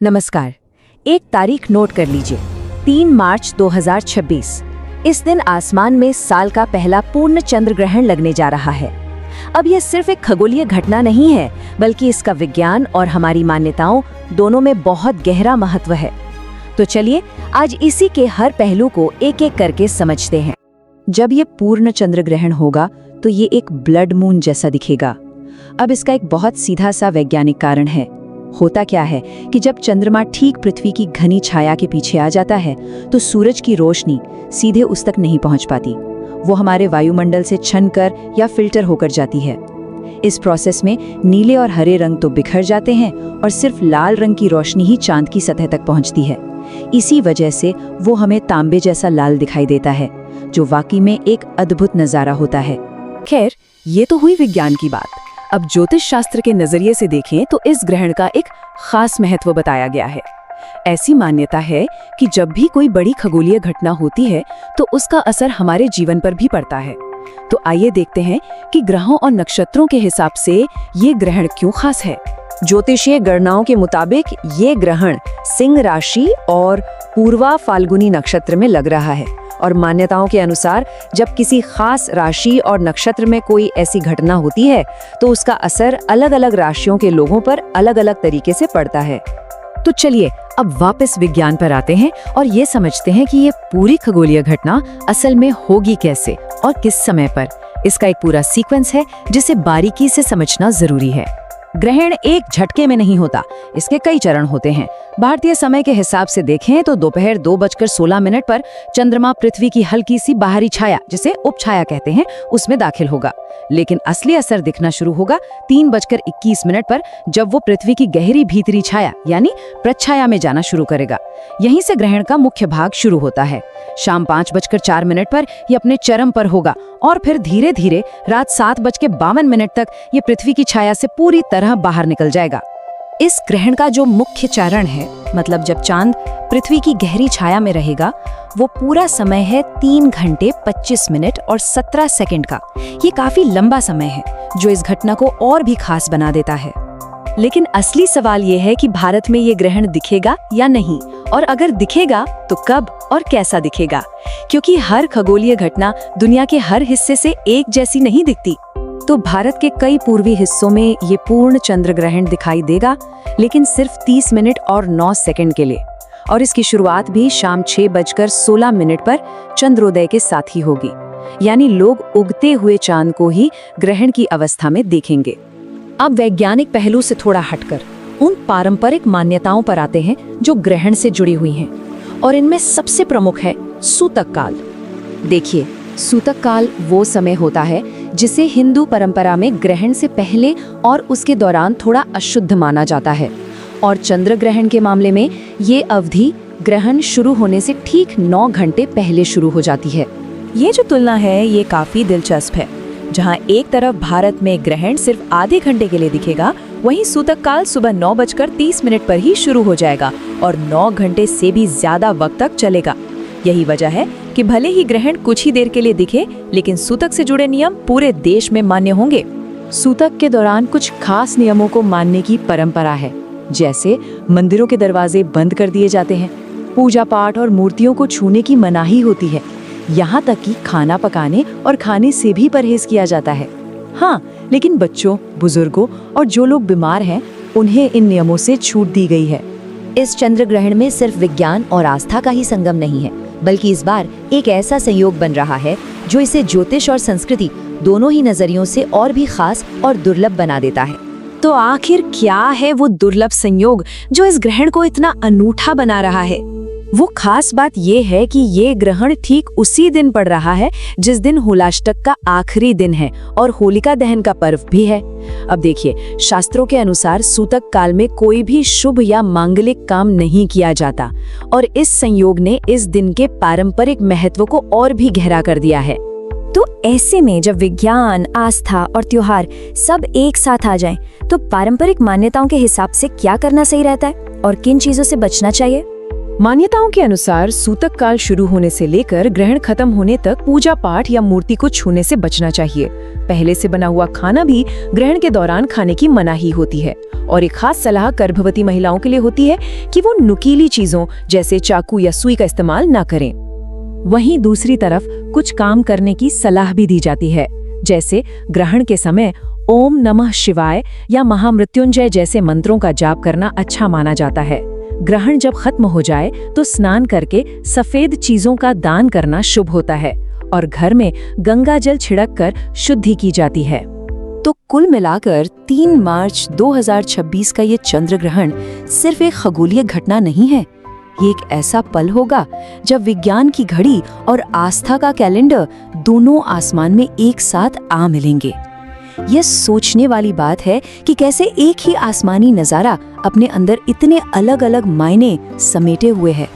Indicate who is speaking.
Speaker 1: नमस्कार। एक तारीख नोट कर लीजिए, 3 मार्च 2026। इस दिन आसमान में साल का पहला पूर्ण चंद्र ग्रहण लगने जा रहा है। अब यह सिर्फ एक खगोलीय घटना नहीं है, बल्कि इसका विज्ञान और हमारी मान्यताओं दोनों में बहुत गहरा महत्व है। तो चलिए आज इसी के हर पहलू को एक एक करके समझते हैं। जब ये पूर्ण चंद्र ग्रहण होगा तो ये एक ब्लड मून जैसा दिखेगा। अब इसका एक बहुत सीधा सा वैज्ञानिक कारण है। होता क्या है कि जब चंद्रमा ठीक पृथ्वी की घनी छाया के पीछे आ जाता है तो सूरज की रोशनी सीधे उस तक नहीं पहुंच पाती। वो हमारे वायुमंडल से छनकर या फिल्टर होकर जाती है। इस प्रोसेस में नीले और हरे रंग तो बिखर जाते हैं और सिर्फ लाल रंग की रोशनी ही चांद की सतह तक पहुंचती है। इसी वजह से वो हमें तांबे जैसा लाल दिखाई देता है, जो वाकई में एक अद्भुत नज़ारा होता है।
Speaker 2: खैर, ये तो हुई विज्ञान की बात। अब ज्योतिष शास्त्र के नजरिए से देखें तो इस ग्रहण का एक खास महत्व बताया गया है। ऐसी मान्यता है कि जब भी कोई बड़ी खगोलीय घटना होती है तो उसका असर हमारे जीवन पर भी पड़ता है। तो आइए देखते हैं कि ग्रहों और नक्षत्रों के हिसाब से ये ग्रहण क्यों खास है।
Speaker 1: ज्योतिषीय गणनाओं के मुताबिक ये ग्रहण सिंह राशि और पूर्वा फाल्गुनी नक्षत्र में लग रहा है, और मान्यताओं के अनुसार जब किसी खास राशि और नक्षत्र में कोई ऐसी घटना होती है तो उसका असर अलग अलग राशियों के लोगों पर अलग अलग तरीके से पड़ता है।
Speaker 2: तो चलिए अब वापस विज्ञान पर आते हैं और ये समझते हैं कि ये पूरी खगोलीय घटना असल में होगी कैसे और किस समय पर। इसका एक पूरा सीक्वेंस है जिसे बारीकी से समझना जरूरी है।
Speaker 1: ग्रहण एक झटके में नहीं होता, इसके कई चरण होते हैं। भारतीय समय के हिसाब से देखें तो दोपहर 2:16 पर चंद्रमा पृथ्वी की हल्की सी बाहरी छाया, जिसे उपछाया कहते हैं, उसमें दाखिल होगा। लेकिन असली असर दिखना शुरू होगा 3:21 पर, जब वो पृथ्वी की गहरी भीतरी छाया यानी प्रच्छाया में जाना शुरू करेगा। यहीं से ग्रहण का मुख्य भाग शुरू होता है। शाम 5:04 पर ये अपने चरम पर होगा और फिर धीरे धीरे रात 7:52 तक ये पृथ्वी की छाया से पूरी तरह बाहर निकल जाएगा।
Speaker 2: इस ग्रहण का जो मुख्य चरण है, मतलब जब चांद पृथ्वी की गहरी छाया में रहेगा, वो पूरा समय है 3 घंटे 25 मिनट और 17 सेकंड का। ये काफी लंबा समय है जो इस घटना को और भी खास बना देता है। लेकिन असली सवाल ये है कि भारत में ये ग्रहण दिखेगा या नहीं, और अगर दिखेगा तो कब और कैसा दिखेगा, क्योंकि हर खगोलीय घटना दुनिया के हर हिस्से से एक जैसी नहीं दिखती।
Speaker 1: तो भारत के कई पूर्वी हिस्सों में ये पूर्ण चंद्र ग्रहण दिखाई देगा, लेकिन सिर्फ 30 मिनट और 9 सेकंड के लिए, और इसकी शुरुआत भी शाम 6:16 पर चंद्रोदय के साथ ही होगी। यानी लोग उगते हुए चांद को ही ग्रहण की अवस्था में देखेंगे। अब वैज्ञानिक पहलू से थोड़ा हटकर उन पारंपरिक मान्यताओं पर आते हैं जो ग्रहण से जुड़ी हुई हैं, और इनमें सबसे प्रमुख है सूतक काल। देखिए, सूतक काल वो समय होता है जिसे हिंदू परंपरा में ग्रहण से पहले और उसके दौरान थोड़ा अशुद्ध माना जाता है, और चंद्र ग्रहण के मामले में ये अवधि ग्रहण शुरू होने से ठीक 9 घंटे पहले शुरू हो जाती है।
Speaker 2: ये जो तुलना है ये काफी दिलचस्प है। जहां एक तरफ भारत में ग्रहण सिर्फ आधे घंटे के लिए दिखेगा, वहीं सूतक काल सुबह 9:30 पर ही शुरू हो जाएगा और 9 घंटे से भी ज्यादा वक्त तक चलेगा। यही वजह है कि भले ही ग्रहण कुछ ही देर के लिए दिखे, लेकिन सूतक से जुड़े नियम पूरे देश में मान्य होंगे।
Speaker 1: सूतक के दौरान कुछ खास नियमों को मानने की परंपरा है, जैसे मंदिरों के दरवाजे बंद कर दिए जाते हैं, पूजा पाठ और मूर्तियों को छूने की मनाही होती है, यहाँ तक कि खाना पकाने और खाने से भी परहेज किया जाता है। हाँ, लेकिन बच्चों, बुजुर्गों और जो लोग बीमार हैं, उन्हें इन नियमों से छूट दी गई है।
Speaker 3: इस चंद्र ग्रहण में सिर्फ विज्ञान और आस्था का ही संगम नहीं है, बल्कि इस बार एक ऐसा संयोग बन रहा है जो इसे ज्योतिष और संस्कृति दोनों ही नजरियों से और भी खास और दुर्लभ बना देता है।
Speaker 1: तो आखिर क्या है वो दुर्लभ संयोग जो इस ग्रहण को इतना अनूठा बना रहा है? वो खास बात ये है कि ये ग्रहण ठीक उसी दिन पड़ रहा है जिस दिन होलाष्टक का आखिरी दिन है और होलिका दहन का पर्व भी है। अब देखिए, शास्त्रों के अनुसार सूतक काल में कोई भी शुभ या मांगलिक काम नहीं किया जाता, और इस संयोग ने इस दिन के पारंपरिक महत्व को और भी गहरा कर दिया है।
Speaker 3: तो ऐसे में जब विज्ञान, आस्था और त्योहार सब एक साथ आ जाएं, तो पारंपरिक मान्यताओं के हिसाब से क्या करना सही रहता है और किन चीजों से बचना चाहिए?
Speaker 2: मान्यताओं के अनुसार सूतक काल शुरू होने से लेकर ग्रहण खत्म होने तक पूजा पाठ या मूर्ति को छूने से बचना चाहिए। पहले से बना हुआ खाना भी ग्रहण के दौरान खाने की मनाही होती है। और एक खास सलाह गर्भवती महिलाओं के लिए होती है कि वो नुकीली चीजों जैसे चाकू या सुई का इस्तेमाल ना करें। वहीं दूसरी तरफ कुछ काम करने की सलाह भी दी जाती है, जैसे ग्रहण के समय ओम नमः शिवाय या महामृत्युंजय जैसे मंत्रों का जाप करना अच्छा माना जाता है। ग्रहण जब खत्म हो जाए तो स्नान करके सफेद चीजों का दान करना शुभ होता है और घर में गंगा जल छिड़क कर शुद्धि की जाती है।
Speaker 3: तो कुल मिलाकर 3 मार्च 2026 का ये चंद्र ग्रहण सिर्फ एक खगोलीय घटना नहीं है, ये एक ऐसा पल होगा जब विज्ञान की घड़ी और आस्था का कैलेंडर दोनों आसमान में एक साथ आ मिलेंगे। यह सोचने वाली बात है कि कैसे एक ही आसमानी नजारा अपने अंदर इतने अलग अलग मायने समेटे हुए है।